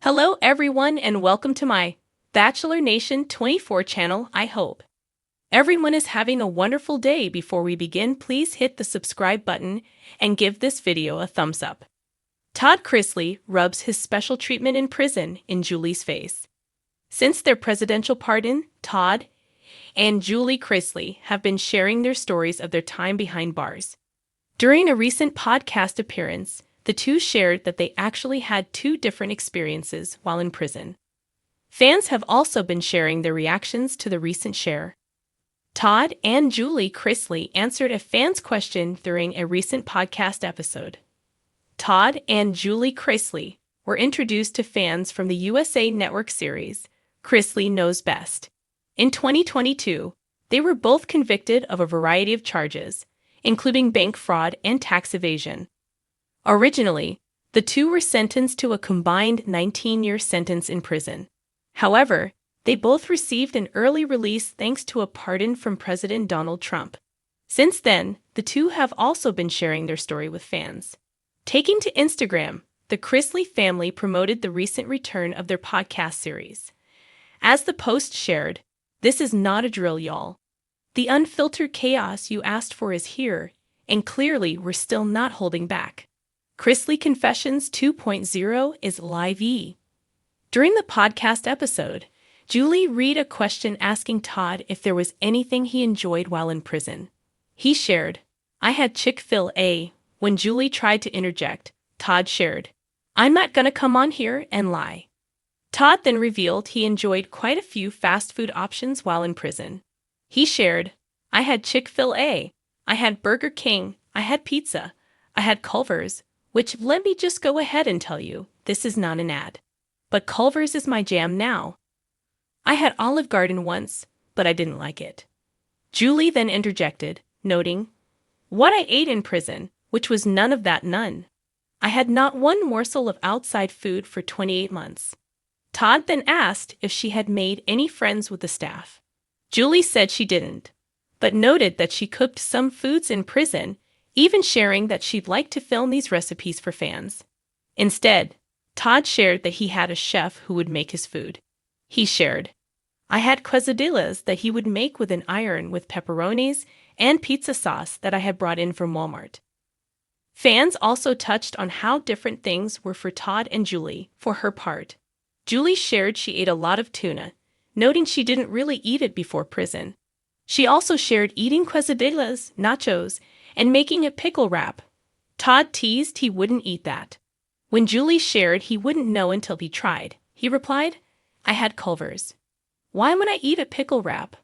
Hello, everyone, and welcome to my Bachelor Nation 24 channel. I hope everyone is having a wonderful day. Before we begin, please hit the subscribe button and give this video a thumbs up. Todd Chrisley rubs his special treatment in prison in Julie's face. Since their presidential pardon, Todd and Julie Chrisley have been sharing their stories of their time behind bars. During a recent podcast appearance, the two shared that they actually had two different experiences while in prison. Fans have also been sharing their reactions to the recent share. Todd and Julie Chrisley answered a fan's question during a recent podcast episode. Todd and Julie Chrisley were introduced to fans from the USA Network series, Chrisley Knows Best. In 2022, they were both convicted of a variety of charges, including bank fraud and tax evasion. Originally, the two were sentenced to a combined 19-year sentence in prison. However, they both received an early release thanks to a pardon from President Donald Trump. Since then, the two have also been sharing their story with fans. Taking to Instagram, the Chrisley family promoted the recent return of their podcast series. As the post shared, "This is not a drill, y'all. The unfiltered chaos you asked for is here, and clearly we're still not holding back. Chrisley Confessions 2.0 is live. During the podcast episode, Julie read a question asking Todd if there was anything he enjoyed while in prison. He shared, "I had Chick-fil-A." When Julie tried to interject, Todd shared, "I'm not gonna come on here and lie." Todd then revealed he enjoyed quite a few fast food options while in prison. He shared, "I had Chick-fil-A, I had Burger King, I had pizza, I had Culver's, which let me just go ahead and tell you, this is not an ad. But Culver's is my jam now. I had Olive Garden once, but I didn't like it." Julie then interjected, noting, "What I ate in prison, which was none of that none. I had not one morsel of outside food for 28 months. Todd then asked if she had made any friends with the staff. Julie said she didn't, but noted that she cooked some foods in prison, even sharing that she'd like to film these recipes for fans. Instead, Todd shared that he had a chef who would make his food. He shared, "I had quesadillas that he would make with an iron with pepperonis and pizza sauce that I had brought in from Walmart." Fans also touched on how different things were for Todd and Julie. For her part, Julie shared she ate a lot of tuna, noting she didn't really eat it before prison. She also shared eating quesadillas, nachos, and making a pickle wrap. Todd teased he wouldn't eat that. When Julie shared he wouldn't know until he tried, he replied, "I had Culver's. Why would I eat a pickle wrap?"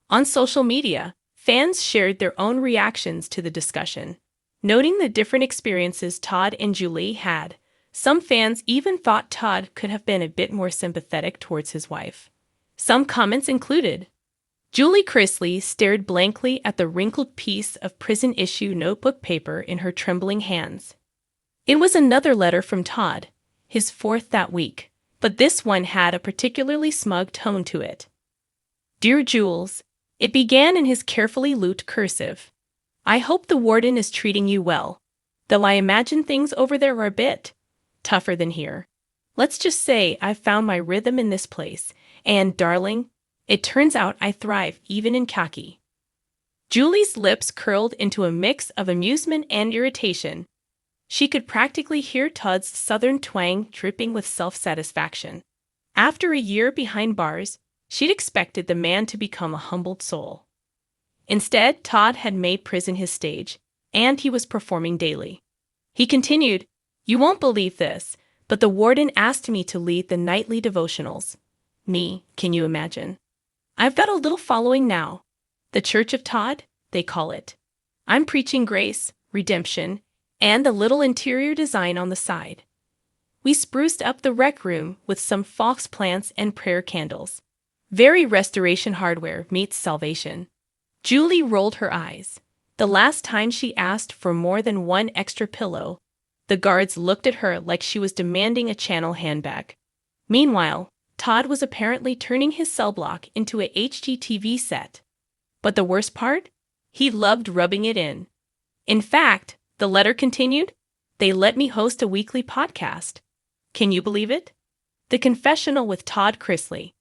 On social media, fans shared their own reactions to the discussion, noting the different experiences Todd and Julie had. Some fans even thought Todd could have been a bit more sympathetic towards his wife. Some comments included, "Julie Chrisley stared blankly at the wrinkled piece of prison-issue notebook paper in her trembling hands. It was another letter from Todd, his fourth that week, but this one had a particularly smug tone to it. Dear Jules," it began in his carefully looped cursive. "I hope the warden is treating you well, though I imagine things over there are a bit tougher than here. Let's just say I've found my rhythm in this place, and, darling, it turns out I thrive even in khaki." Julie's lips curled into a mix of amusement and irritation. She could practically hear Todd's southern twang dripping with self-satisfaction. After a year behind bars, she'd expected the man to become a humbled soul. Instead, Todd had made prison his stage, and he was performing daily. He continued, "You won't believe this, but the warden asked me to lead the nightly devotionals. Me, can you imagine? I've got a little following now. The Church of Todd, they call it. I'm preaching grace, redemption, and a little interior design on the side. We spruced up the rec room with some fox plants and prayer candles. Very Restoration Hardware meets Salvation." Julie rolled her eyes. The last time she asked for more than one extra pillow, the guards looked at her like she was demanding a Channel handbag. Meanwhile, Todd was apparently turning his cell block into a HGTV set. But the worst part? He loved rubbing it in. In fact, the letter continued, "They let me host a weekly podcast. Can you believe it? The Confessional with Todd Chrisley.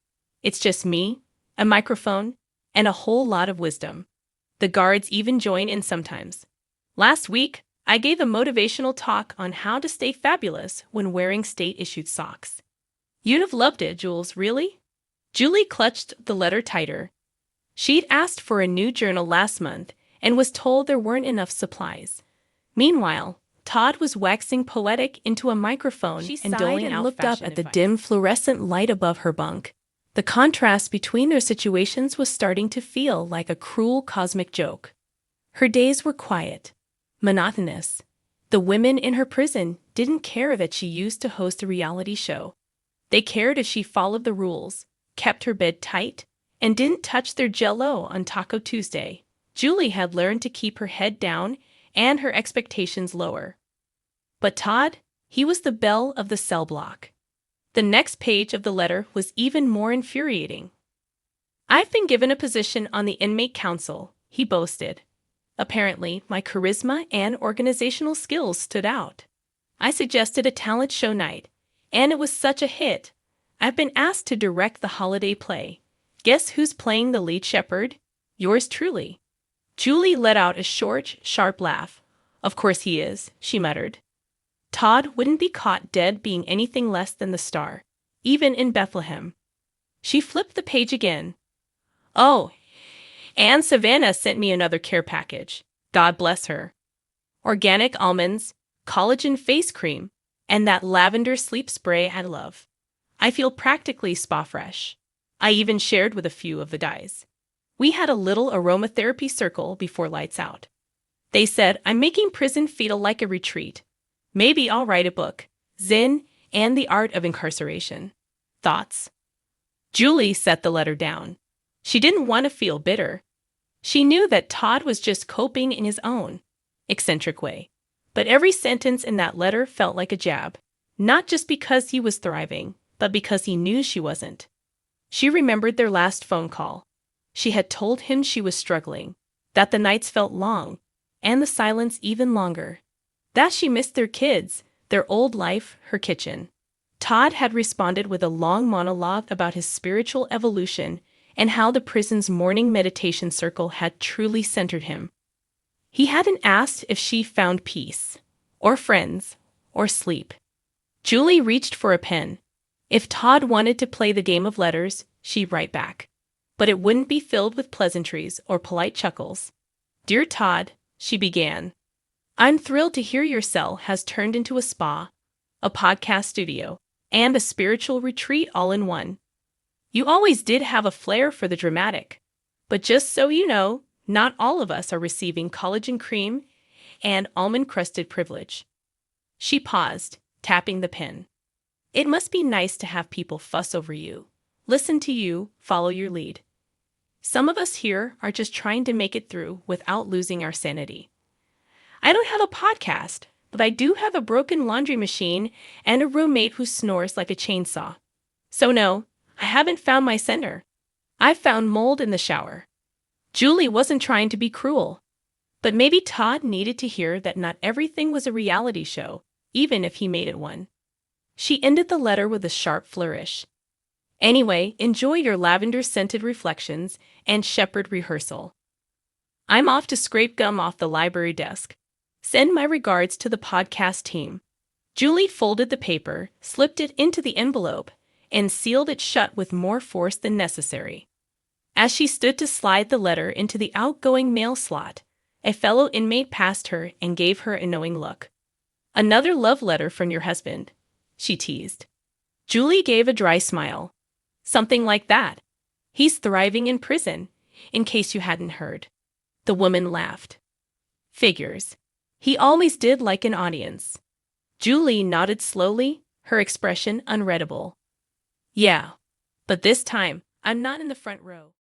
It's just me, a microphone, and a whole lot of wisdom. The guards even join in sometimes. Last week, I gave a motivational talk on how to stay fabulous when wearing state-issued socks. You'd have loved it, Jules, really? Julie clutched the letter tighter. She'd asked for a new journal last month and was told there weren't enough supplies. Meanwhile, Todd was waxing poetic into a microphone and doling out looked up at the dim fluorescent light above her bunk. The contrast between their situations was starting to feel like a cruel cosmic joke. Her days were quiet, monotonous. The women in her prison didn't care that she used to host a reality show. They cared if she followed the rules, kept her bed tight, and didn't touch their Jell-O on Taco Tuesday. Julie had learned to keep her head down and her expectations lower. But Todd, he was the belle of the cell block. The next page of the letter was even more infuriating. "I've been given a position on the inmate council," he boasted. Apparently, my charisma and organizational skills stood out. I suggested a talent show night, and it was such a hit. I've been asked to direct the holiday play. Guess who's playing the lead shepherd? Yours truly. Julie let out a short, sharp laugh. "Of course he is," she muttered. Todd wouldn't be caught dead being anything less than the star, even in Bethlehem. She flipped the page again. "Oh, and Savannah sent me another care package. God bless her. Organic almonds, collagen face cream, and that lavender sleep spray I love. I feel practically spa fresh. I even shared with a few of the guys. We had a little aromatherapy circle before lights out. They said I'm making prison feel like a retreat. Maybe I'll write a book, Zen and the Art of Incarceration. Thoughts?" Julie set the letter down. She didn't want to feel bitter. She knew that Todd was just coping in his own eccentric way. But every sentence in that letter felt like a jab, not just because he was thriving, but because he knew she wasn't. She remembered their last phone call. She had told him she was struggling, that the nights felt long, and the silence even longer, that she missed their kids, their old life, her kitchen. Todd had responded with a long monologue about his spiritual evolution and how the prison's morning meditation circle had truly centered him. He hadn't asked if she found peace, or friends, or sleep. Julie reached for a pen. If Todd wanted to play the game of letters, she'd write back. But it wouldn't be filled with pleasantries or polite chuckles. "Dear Todd," she began, "I'm thrilled to hear your cell has turned into a spa, a podcast studio, and a spiritual retreat all in one. You always did have a flair for the dramatic. But just so you know, not all of us are receiving collagen cream and almond-crusted privilege." She paused, tapping the pen. "It must be nice to have people fuss over you, listen to you, follow your lead. Some of us here are just trying to make it through without losing our sanity. I don't have a podcast, but I do have a broken laundry machine and a roommate who snores like a chainsaw. So no, I haven't found my center. I found mold in the shower." Julie wasn't trying to be cruel, but maybe Todd needed to hear that not everything was a reality show, even if he made it one. She ended the letter with a sharp flourish. "Anyway, enjoy your lavender-scented reflections and shepherd rehearsal. I'm off to scrape gum off the library desk. Send my regards to the podcast team." Julie folded the paper, slipped it into the envelope, and sealed it shut with more force than necessary. As she stood to slide the letter into the outgoing mail slot, a fellow inmate passed her and gave her a knowing look. "Another love letter from your husband," she teased. Julie gave a dry smile. "Something like that. He's thriving in prison, in case you hadn't heard." The woman laughed. "Figures. He always did like an audience." Julie nodded slowly, her expression unreadable. "Yeah, but this time, I'm not in the front row."